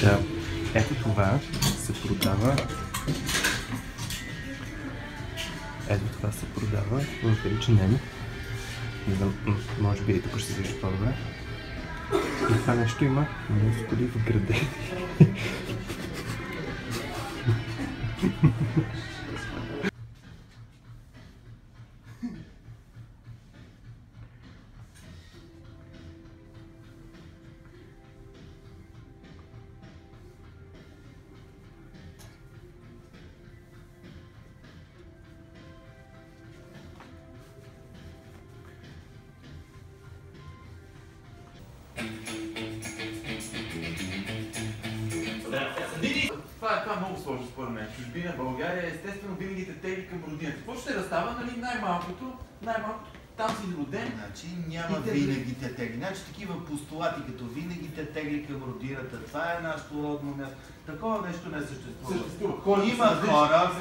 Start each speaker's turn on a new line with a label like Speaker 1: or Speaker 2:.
Speaker 1: Да. Ето това се продава. Ето това се продава в H&M. Не знам, може би и тук ще се вижда по-добре. И това нещо има мускули вградени.
Speaker 2: Това е много сложно според мен. Чужбина, България, естествено винаги те тегли към родината. Какво ще разстава, нали? Най-малкото, там си роден.
Speaker 3: Значи няма винаги те тегли. Значи такива постулати, като винаги те тегли към родината. Това е нашето родно място. Такова нещо не съществува.
Speaker 2: Съществува.
Speaker 3: Има хора.